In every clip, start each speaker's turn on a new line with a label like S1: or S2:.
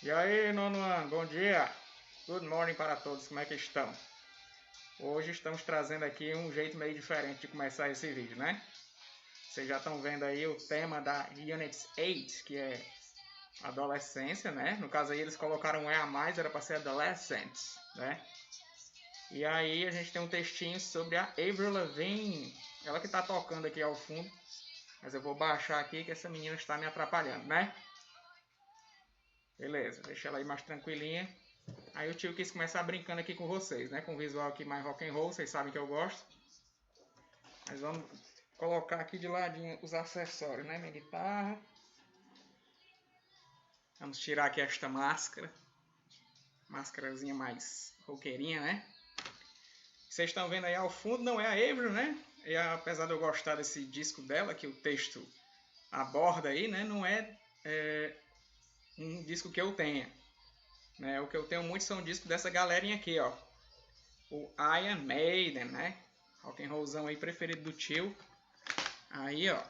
S1: E aí, nono ano, bom dia! Good morning para todos, como é que estão? Hoje estamos trazendo aqui um jeito meio diferente de começar esse vídeo, né? Vocês já estão vendo aí o tema da Unit 8, que é adolescência, né? No caso aí eles colocaram um E a mais, era para ser adolescents, né? E aí a gente tem um textinho sobre a Avril Lavigne, ela que está tocando aqui ao fundo, mas eu vou baixar aqui que essa menina está me atrapalhando, né? Beleza, deixa ela aí mais tranquilinha. Aí o tio quis começar brincando aqui com vocês, né? Com o visual aqui mais rock and roll, vocês sabem que eu gosto. Mas vamos colocar aqui de ladinho os acessórios, né? Minha guitarra. Vamos tirar aqui esta máscara. Máscarazinha mais roqueirinha, né? Vocês estão vendo aí ao fundo, não é a Avril, né? E apesar de eu gostar desse disco dela, que o texto aborda aí, né? Não é um disco que eu tenha. Né? O que eu tenho muito são discos dessa galerinha aqui, ó. O Iron Maiden, né? Rock and rollzão aí preferido do tio. Aí, ó,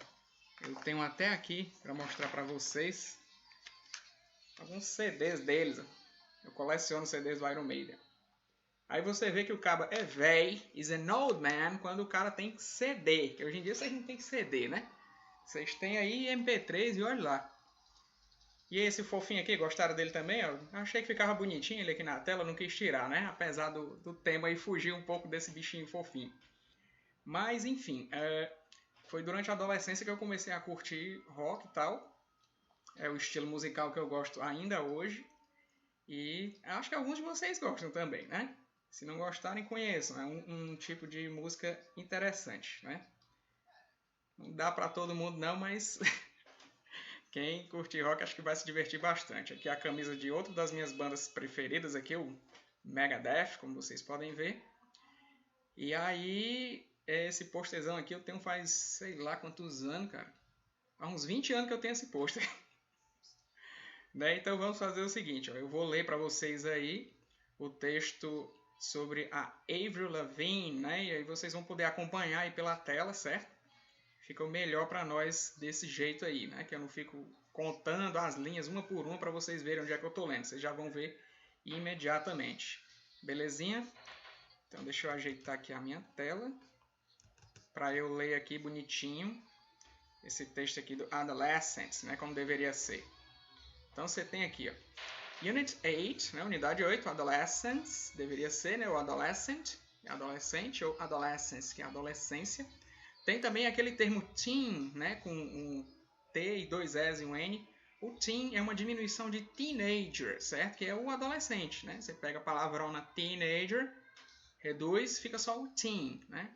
S1: eu tenho até aqui para mostrar para vocês alguns CDs deles. Eu coleciono CDs do Iron Maiden. Aí você vê que o cara é véi, is an old man, quando o cara tem CD. Que hoje em dia vocês não tem CD, né? Vocês têm aí MP3 e olha lá. E esse fofinho aqui, gostaram dele também? Ó? Achei que ficava bonitinho ele aqui na tela, não quis tirar, né? Apesar do tema aí fugir um pouco desse bichinho fofinho. Mas, enfim, foi durante a adolescência que eu comecei a curtir rock e tal. É o estilo musical que eu gosto ainda hoje. E acho que alguns de vocês gostam também, né? Se não gostarem, conheçam. É um tipo de música interessante, né? Não dá pra todo mundo não, mas quem curte rock acho que vai se divertir bastante. Aqui é a camisa de outra das minhas bandas preferidas aqui, o Megadeth, como vocês podem ver. E aí, esse posterzão aqui eu tenho faz sei lá quantos anos, cara. Há uns 20 anos que eu tenho esse pôster. Né? Então vamos fazer o seguinte, ó. Eu vou ler para vocês aí o texto sobre a Avril Lavigne, né? E aí vocês vão poder acompanhar aí pela tela, certo? Fica melhor para nós desse jeito aí, né? Que eu não fico contando as linhas uma por uma para vocês verem onde é que eu tô lendo. Vocês já vão ver imediatamente. Belezinha? Então deixa eu ajeitar aqui a minha tela para eu ler aqui bonitinho esse texto aqui do Adolescents, né? Como deveria ser. Então você tem aqui, ó, Unit 8, né, unidade 8, Adolescents, deveria ser, né, o Adolescent, adolescente, ou Adolescence, que é adolescência. Tem também aquele termo teen, né, com um T e dois S e um N. O teen é uma diminuição de teenager, certo? Que é o adolescente, né? Você pega a palavrona teenager, reduz, fica só o teen, né?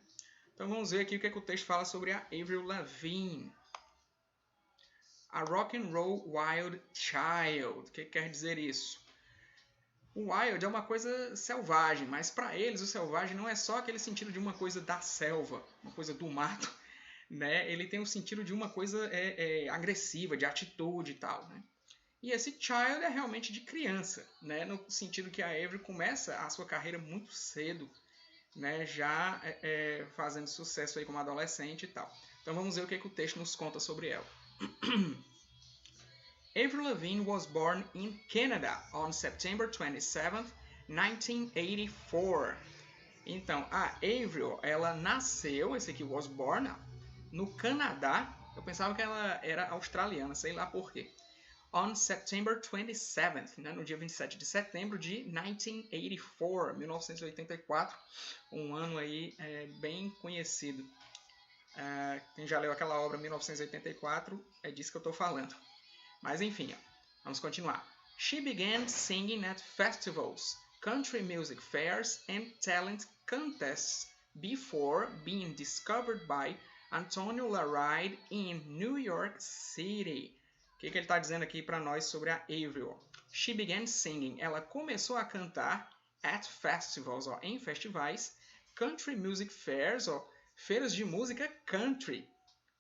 S1: Então vamos ver aqui o que o texto fala sobre a Avril Lavigne. A rock and roll wild child. O que quer dizer isso? O wild é uma coisa selvagem, mas para eles o selvagem não é só aquele sentido de uma coisa da selva, uma coisa do mato, né? Ele tem o sentido de uma coisa agressiva, de atitude e tal, né? E esse child é realmente de criança, né? No sentido que a Avril começa a sua carreira muito cedo, né? Já fazendo sucesso aí como adolescente e tal. Então vamos ver o que o texto nos conta sobre ela. Avril Lavigne was born in Canada on September 27, 1984. Então, a Avril, ela nasceu, esse aqui was born, no Canadá. Eu pensava que ela era australiana, sei lá por quê. On September 27, né, no dia 27 de setembro de 1984, um ano aí bem conhecido. Quem já leu aquela obra 1984, é disso que eu estou falando. Mas enfim, vamos continuar. She began singing at festivals, country music fairs and talent contests before being discovered by Antonio Laride in New York City. O que ele está dizendo aqui para nós sobre a Avril? She began singing. Ela começou a cantar at festivals, ó, em festivais, country music fairs, ó, feiras de música country.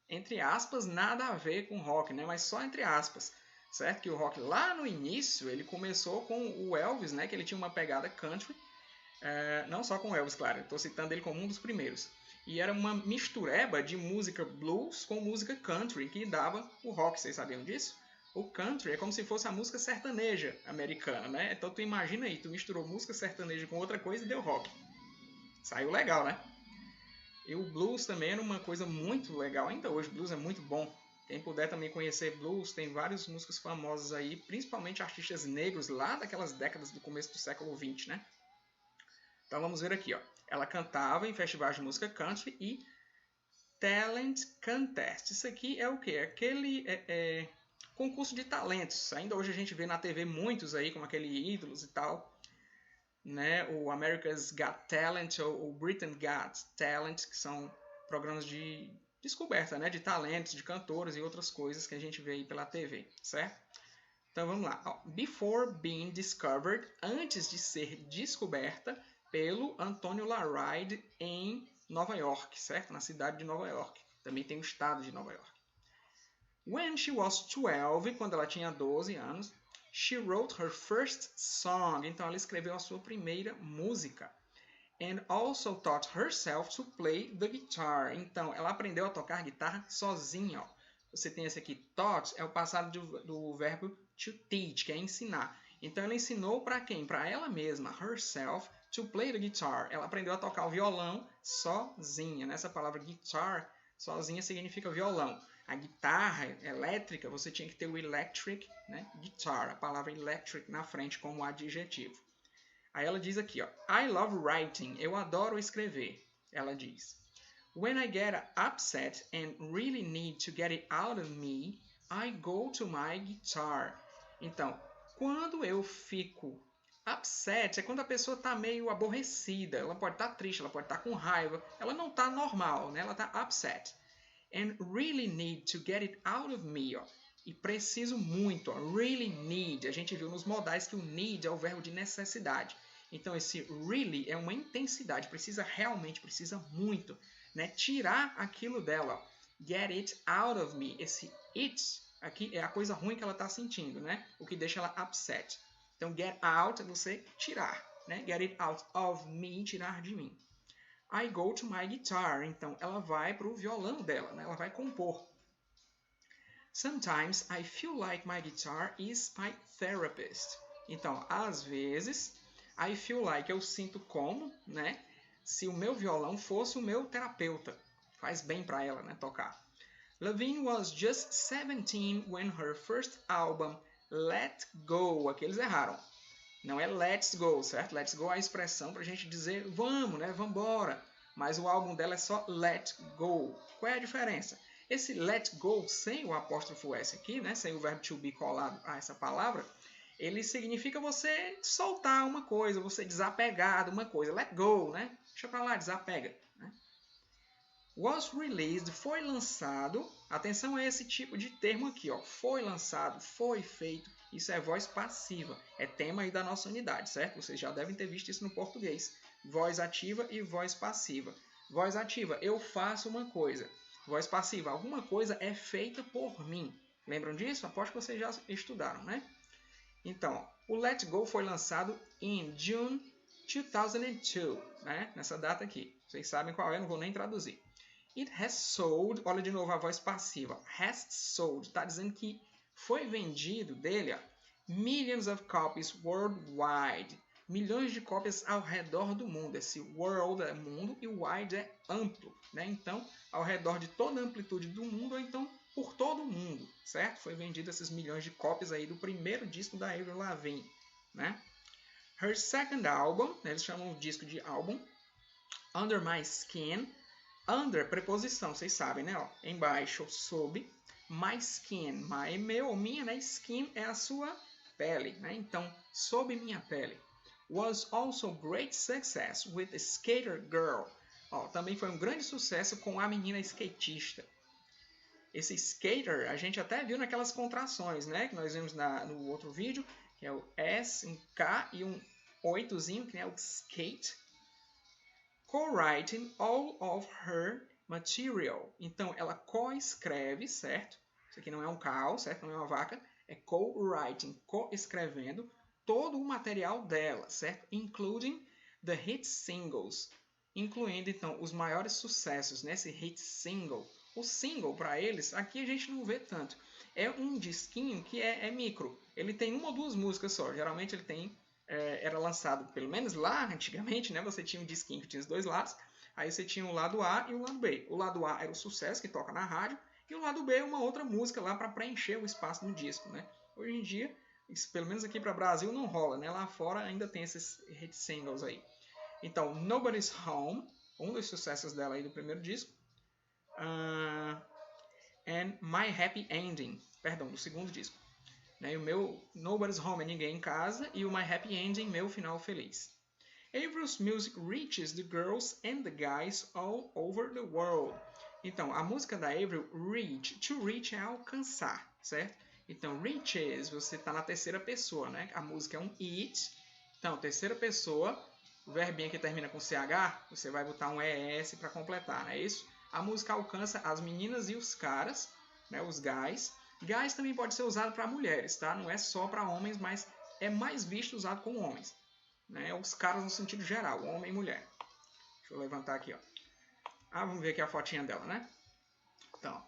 S1: Entre aspas, nada a ver com rock, né? Mas só entre aspas, certo? Que o rock lá no início, ele começou com o Elvis, né? Que ele tinha uma pegada country, não só com o Elvis, claro, estou citando ele como um dos primeiros. E era uma mistureba de música blues com música country, que dava o rock, vocês sabiam disso? O country é como se fosse a música sertaneja americana, né? Então tu imagina aí, tu misturou música sertaneja com outra coisa e deu rock. Saiu legal, né? E o blues também era uma coisa muito legal. Ainda hoje o blues é muito bom. Quem puder também conhecer blues, tem vários músicos famosos aí, principalmente artistas negros lá daquelas décadas do começo do século XX, né? Então vamos ver aqui, ó. Ela cantava em festivais de música country e talent contest. Isso aqui é o quê? Aquele concurso de talentos. Ainda hoje a gente vê na TV muitos aí, como aquele Ídolos e tal. Né? O America's Got Talent ou o Britain Got Talent, que são programas de descoberta, né? De talentos, de cantores e outras coisas que a gente vê aí pela TV, certo? Então vamos lá. Before being discovered, antes de ser descoberta pelo Antonio Laride em Nova York, certo? Na cidade de Nova York. Também tem o estado de Nova York. When she was 12, quando ela tinha 12 anos, she wrote her first song. Então ela escreveu a sua primeira música. And also taught herself to play the guitar. Então ela aprendeu a tocar guitarra sozinha. Ó. Você tem esse aqui, taught, é o passado do verbo to teach, que é ensinar. Então ela ensinou para quem? Para ela mesma, herself, to play the guitar. Ela aprendeu a tocar o violão sozinha. Nessa palavra guitar, sozinha significa violão. A guitarra elétrica, você tinha que ter o electric, né? Guitar, a palavra electric na frente como adjetivo. Aí ela diz aqui, ó, I love writing, eu adoro escrever. Ela diz, when I get upset and really need to get it out of me, I go to my guitar. Então, quando eu fico upset, é quando a pessoa está meio aborrecida, ela pode estar triste, ela pode estar com raiva, ela não está normal, né? Ela está upset. And really need to get it out of me, ó. E preciso muito, ó. Really need. A gente viu nos modais que o need é o verbo de necessidade. Então esse really é uma intensidade, precisa realmente, precisa muito, né? Tirar aquilo dela, ó. Get it out of me. Esse it aqui é a coisa ruim que ela está sentindo, né? O que deixa ela upset. Então get out é você tirar, né? Get it out of me, tirar de mim. I go to my guitar. Então, ela vai para o violão dela, né? Ela vai compor. Sometimes I feel like my guitar is my therapist. Então, às vezes, I feel like, eu sinto como, né? Se o meu violão fosse o meu terapeuta. Faz bem para ela, né? Tocar. Lavigne was just 17 when her first album, Let Go. Aqui eles erraram. Não é let's go, certo? Let's go é a expressão para a gente dizer vamos, né? Vambora. Mas o álbum dela é só let go. Qual é a diferença? Esse let go sem o apóstrofo S aqui, né? Sem o verbo to be colado a essa palavra, ele significa você soltar uma coisa, você desapegar de uma coisa. Let go, né? Deixa pra lá, desapega. Né? Was released, foi lançado. Atenção a esse tipo de termo aqui, ó. Foi lançado, foi feito. Isso é voz passiva. É tema aí da nossa unidade, certo? Vocês já devem ter visto isso no português. Voz ativa e voz passiva. Voz ativa, eu faço uma coisa. Voz passiva, alguma coisa é feita por mim. Lembram disso? Aposto que vocês já estudaram, né? Então, o Let Go foi lançado em June 2002, né? Nessa data aqui. Vocês sabem qual é, não vou nem traduzir. It has sold, olha de novo a voz passiva, has sold, está dizendo que foi vendido dele, ó, millions of copies worldwide, milhões de cópias ao redor do mundo. Esse world é mundo e wide é amplo, né? Então, ao redor de toda a amplitude do mundo, ou então por todo o mundo, certo? Foi vendido esses milhões de cópias aí do primeiro disco da Avril Lavigne, né? Her second album, né, eles chamam o disco de álbum, Under My Skin. Under, preposição, vocês sabem, né? Ó, embaixo, sob. My skin, my é meu, minha, né? Skin é a sua pele, né? Então, sob minha pele. Was also great success with a Skater Girl. Ó, também foi um grande sucesso com a menina skatista. Esse skater, a gente até viu naquelas contrações, né? Que nós vimos no outro vídeo, que é o S, um K e um 8zinho, que é o skate. Co-writing all of her material. Então, ela co-escreve, certo? Isso aqui não é um cow, certo? Não é uma vaca. É co-writing, co-escrevendo todo o material dela, certo? Including the hit singles. Incluindo, então, os maiores sucessos nesse hit single. O single para eles, aqui a gente não vê tanto. É um disquinho que é micro. Ele tem uma ou duas músicas só. Geralmente ele tem... era lançado, pelo menos lá antigamente, né? Você tinha um disquinho que tinha os dois lados. Aí você tinha o lado A e o lado B. O lado A era o sucesso, que toca na rádio. E o lado B é uma outra música lá para preencher o espaço no disco, né? Hoje em dia, isso, pelo menos aqui para o Brasil, não rola, né? Lá fora ainda tem esses hit singles aí. Então, Nobody's Home, um dos sucessos dela aí do primeiro disco. And My Happy Ending, perdão, do segundo disco. Né? E o meu Nobody's Home é Ninguém em Casa e o My Happy Ending, Meu Final Feliz. April's music reaches the girls and the guys all over the world. Então, a música da Avril, reach. To reach é alcançar, certo? Então, reaches, você está na terceira pessoa, né? A música é um it. Então, terceira pessoa, o verbinho que termina com CH, você vai botar um ES para completar, não é isso? A música alcança as meninas e os caras, né? Os guys. Guys também pode ser usado para mulheres, tá? Não é só para homens, mas é mais visto usado com homens. Né? Os caras no sentido geral, homem e mulher. Deixa eu levantar aqui, ó. Vamos ver aqui a fotinha dela, né? Então,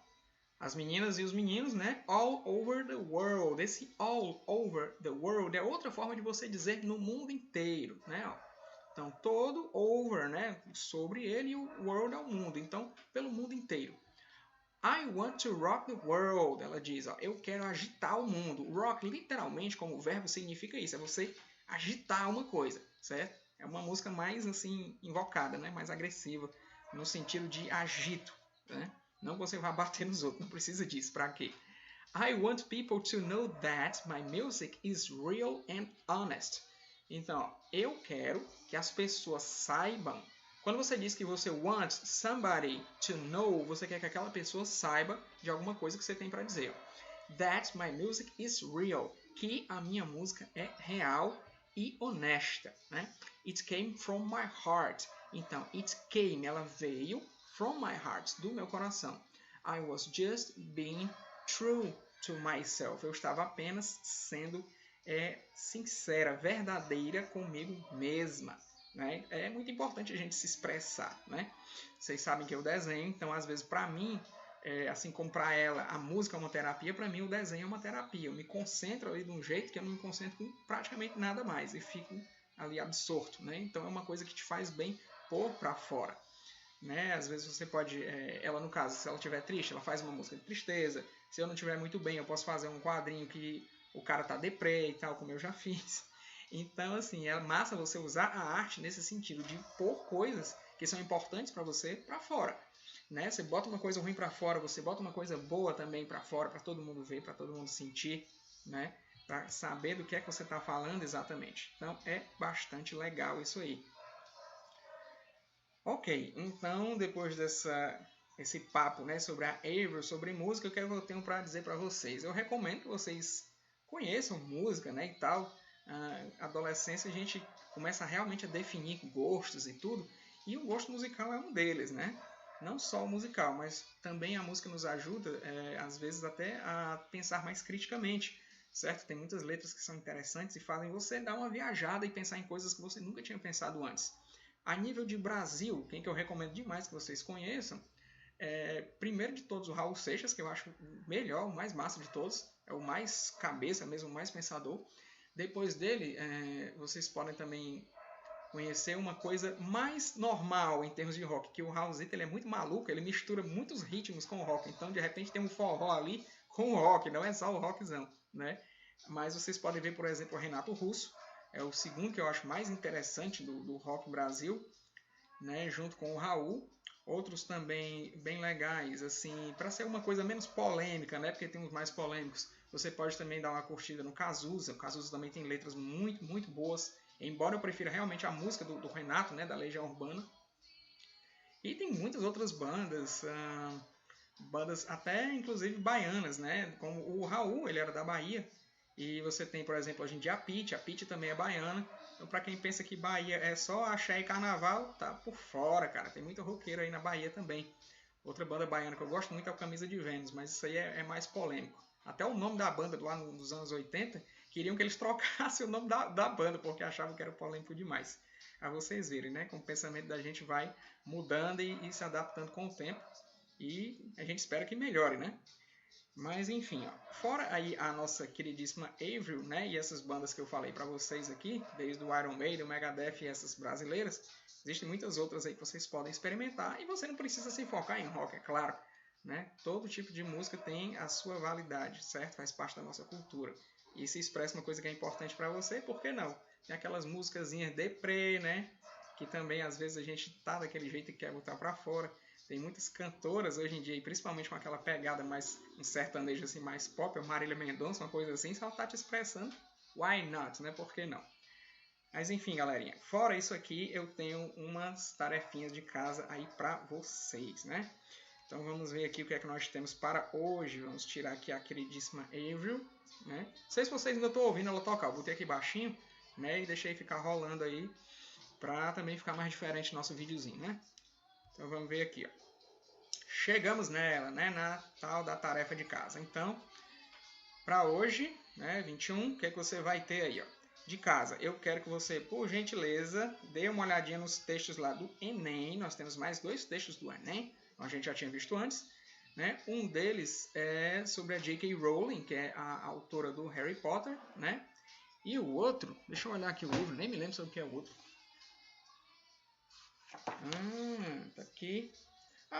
S1: as meninas e os meninos, né? All over the world. Esse all over the world é outra forma de você dizer no mundo inteiro, né? Então, todo over, né? Sobre ele, e o world é o mundo. Então, pelo mundo inteiro. I want to rock the world. Ela diz, ó, eu quero agitar o mundo. Rock, literalmente, como verbo, significa isso. É você agitar uma coisa, certo? É uma música mais, assim, invocada, né? Mais agressiva, no sentido de agito, né? Não que você vá bater nos outros, não precisa disso. Pra quê? I want people to know that my music is real and honest. Então, eu quero que as pessoas saibam. Quando você diz que você want somebody to know, você quer que aquela pessoa saiba de alguma coisa que você tem para dizer. That my music is real. Que a minha música é real e honesta, né? It came from my heart. Então, it came, ela veio from my heart, do meu coração. I was just being true to myself. Eu estava apenas sendo sincera, verdadeira comigo mesma. Né? É muito importante a gente se expressar. Né? Vocês sabem que eu desenho, então às vezes para mim, assim como para ela, a música é uma terapia, para mim o desenho é uma terapia. Eu me concentro ali de um jeito que eu não me concentro com praticamente nada mais e fico ali absorto. Né? Então é uma coisa que te faz bem pôr para fora. Né? Às vezes você pode, ela no caso, se ela estiver triste, ela faz uma música de tristeza. Se eu não estiver muito bem, eu posso fazer um quadrinho que o cara tá deprê e tal, como eu já fiz. Então, assim, é massa você usar a arte nesse sentido de pôr coisas que são importantes para você para fora. Né? Você bota uma coisa ruim para fora, você bota uma coisa boa também para fora, para todo mundo ver, para todo mundo sentir, né? Para saber do que é que você está falando exatamente. Então, é bastante legal isso aí. Ok, então depois esse papo, né, sobre a Avril, sobre música, o que eu tenho para dizer para vocês? Eu recomendo que vocês conheçam música, né, e tal. Adolescência a gente começa realmente a definir gostos e tudo, e o gosto musical é um deles, né? Não só o musical, mas também a música nos ajuda, às vezes até a pensar mais criticamente, certo? Tem muitas letras que são interessantes e fazem você dar uma viajada e pensar em coisas que você nunca tinha pensado antes. A nível de Brasil, quem que eu recomendo demais que vocês conheçam, primeiro de todos o Raul Seixas, que eu acho o melhor, o mais massa de todos, é o mais cabeça mesmo, o mais pensador. Depois dele, vocês podem também conhecer uma coisa mais normal em termos de rock, que o Raulzito ele é muito maluco, ele mistura muitos ritmos com o rock, então de repente tem um forró ali com o rock, não é só o rockzão, né? Mas vocês podem ver, por exemplo, o Renato Russo, é o segundo que eu acho mais interessante do rock Brasil, né? Junto com o Raul. Outros também bem legais, assim, para ser uma coisa menos polêmica, né? Porque tem uns mais polêmicos. Você pode também dar uma curtida no Cazuza. O Cazuza também tem letras muito, muito boas. Embora eu prefira realmente a música do Renato, né? Da Legião Urbana. E tem muitas outras bandas, bandas até inclusive baianas, né? Como o Raul, ele era da Bahia. E você tem, por exemplo, hoje em dia a Pitty também é baiana. Então, para quem pensa que Bahia é só axé e carnaval, tá por fora, cara. Tem muito roqueiro aí na Bahia também. Outra banda baiana que eu gosto muito é o Camisa de Vênus, mas isso aí é mais polêmico. Até o nome da banda lá nos anos 80, queriam que eles trocassem o nome da banda, porque achavam que era polêmico demais. A vocês verem, né? Como o pensamento da gente vai mudando e se adaptando com o tempo. E a gente espera que melhore, né? Mas enfim, ó, fora aí a nossa queridíssima Avril, né, e essas bandas que eu falei para vocês aqui, desde o Iron Maiden, o Megadeth e essas brasileiras, existem muitas outras aí que vocês podem experimentar e você não precisa se focar em rock, é claro, né? Todo tipo de música tem a sua validade, certo? Faz parte da nossa cultura. E se expressa uma coisa que é importante para você, por que não? Tem aquelas musicazinhas deprê, né? Que também às vezes a gente tá daquele jeito e quer botar para fora. Tem muitas cantoras hoje em dia, e principalmente com aquela pegada mais um sertanejo assim, mais pop, a Marília Mendonça, uma coisa assim, se ela tá te expressando, why not, né? Por que não? Mas enfim, galerinha, fora isso aqui, eu tenho umas tarefinhas de casa aí pra vocês, né? Então vamos ver aqui o que é que nós temos para hoje. Vamos tirar aqui a queridíssima Avril, né? Não sei se vocês ainda estão ouvindo ela tocar, eu botei aqui baixinho, né? E deixei ficar rolando aí, pra também ficar mais diferente nosso videozinho, né? Então vamos ver aqui, ó. Chegamos nela, né, na tal da tarefa de casa. Então, para hoje, né, 21, o que é que você vai ter aí, ó? De casa, eu quero que você, por gentileza, dê uma olhadinha nos textos lá do Enem. Nós temos mais 2 textos do Enem, a gente já tinha visto antes. Né? Um deles é sobre a J.K. Rowling, que é a autora do Harry Potter. Né? E o outro, deixa eu olhar aqui o livro, nem me lembro sobre o que é o outro. Tá aqui.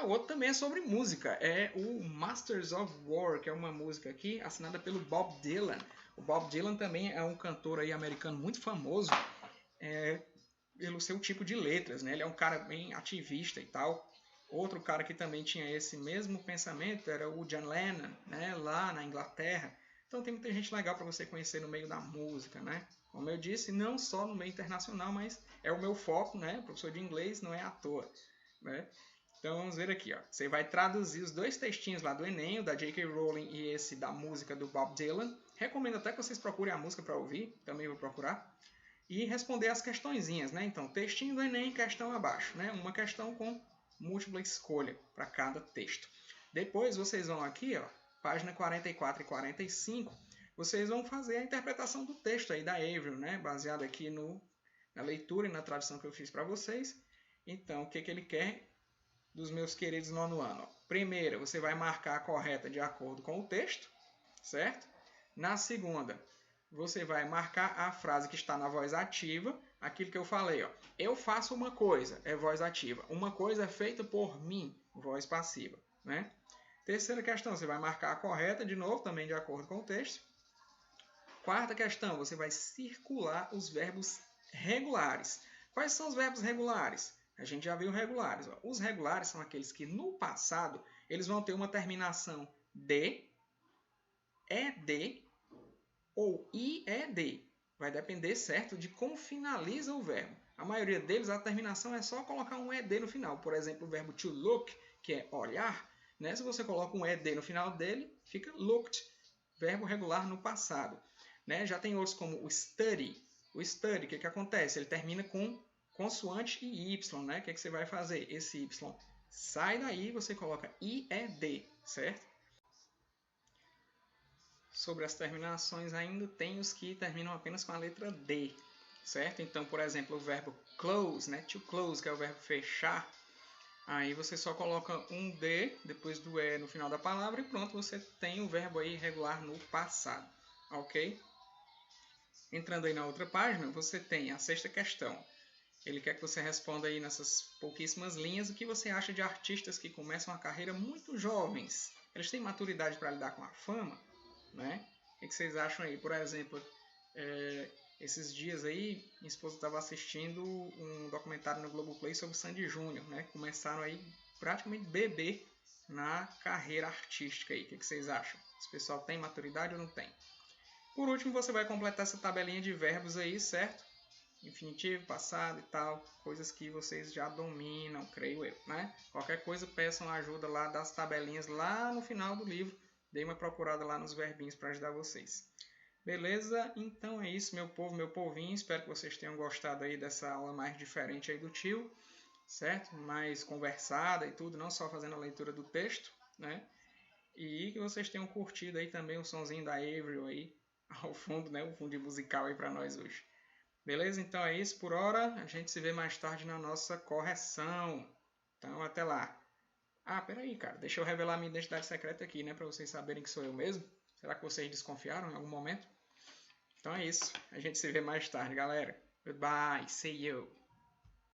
S1: O outro também é sobre música. É o Masters of War, que é uma música aqui assinada pelo Bob Dylan. O Bob Dylan também é um cantor aí americano muito famoso pelo seu tipo de letras, né? Ele é um cara bem ativista e tal. Outro cara que também tinha esse mesmo pensamento era o John Lennon, né? Lá na Inglaterra. Então tem muita gente legal para você conhecer no meio da música, né? Como eu disse, não só no meio internacional, mas é o meu foco, né? Professor de inglês não é à toa, né? Então vamos ver aqui, ó. Você vai traduzir os 2 textinhos lá do Enem, o da J.K. Rowling e esse da música do Bob Dylan. Recomendo até que vocês procurem a música para ouvir, também vou procurar. E responder as questõezinhas, né? Então, textinho do Enem, questão abaixo, né? Uma questão com múltipla escolha para cada texto. Depois vocês vão aqui, ó, página 44 e 45, vocês vão fazer a interpretação do texto aí da Avril, né? Baseado aqui na leitura e na tradução que eu fiz para vocês. Então, o que ele quer dos meus queridos nono ano? Primeira, você vai marcar a correta de acordo com o texto, certo? Na segunda, você vai marcar a frase que está na voz ativa, aquilo que eu falei, ó. Eu faço uma coisa, é voz ativa. Uma coisa é feita por mim, voz passiva, né? Terceira questão, você vai marcar a correta, de novo, também de acordo com o texto. Quarta questão, você vai circular os verbos regulares. Quais são os verbos regulares? A gente já viu regulares. Ó. Os regulares são aqueles que no passado eles vão ter uma terminação de, ed ou ied. Vai depender, certo, de como finaliza o verbo. A maioria deles, a terminação é só colocar um ed no final. Por exemplo, o verbo to look, que é olhar, né? Se você coloca um ed no final dele, fica looked, verbo regular no passado. Né? Já tem outros como o study. O study, o que acontece? Ele termina com consoante e y, né? O que você vai fazer? Esse y sai daí, você coloca ied, certo? Sobre as terminações ainda tem os que terminam apenas com a letra D, certo? Então, por exemplo, o verbo close, né? To close, que é o verbo fechar, aí você só coloca um D depois do E no final da palavra e pronto, você tem o verbo aí regular no passado, ok? Entrando aí na outra página, você tem a sexta questão. Ele quer que você responda aí nessas pouquíssimas linhas o que você acha de artistas que começam a carreira muito jovens. Eles têm maturidade para lidar com a fama? Né? O que vocês acham aí? Por exemplo, esses dias aí, minha esposa estava assistindo um documentário no Globoplay sobre Sandy Júnior, né? Começaram aí praticamente bebê na carreira artística aí. O que vocês acham? Esse pessoal tem maturidade ou não tem? Por último, você vai completar essa tabelinha de verbos aí, certo? Infinitivo, passado e tal, coisas que vocês já dominam, creio eu, né? Qualquer coisa, peçam ajuda lá das tabelinhas lá no final do livro. Dei uma procurada lá nos verbinhos para ajudar vocês. Beleza? Então é isso, meu povo, meu povinho. Espero que vocês tenham gostado aí dessa aula mais diferente aí do tio, certo? Mais conversada e tudo, não só fazendo a leitura do texto, né? E que vocês tenham curtido aí também o sonzinho da Avril aí ao fundo, né? O fundo musical aí para nós hoje. Beleza? Então é isso por hora. A gente se vê mais tarde na nossa correção. Então até lá. Ah, peraí, cara. Deixa eu revelar minha identidade secreta aqui, né? Pra vocês saberem que sou eu mesmo. Será que vocês desconfiaram em algum momento? Então é isso. A gente se vê mais tarde, galera. Goodbye. See you.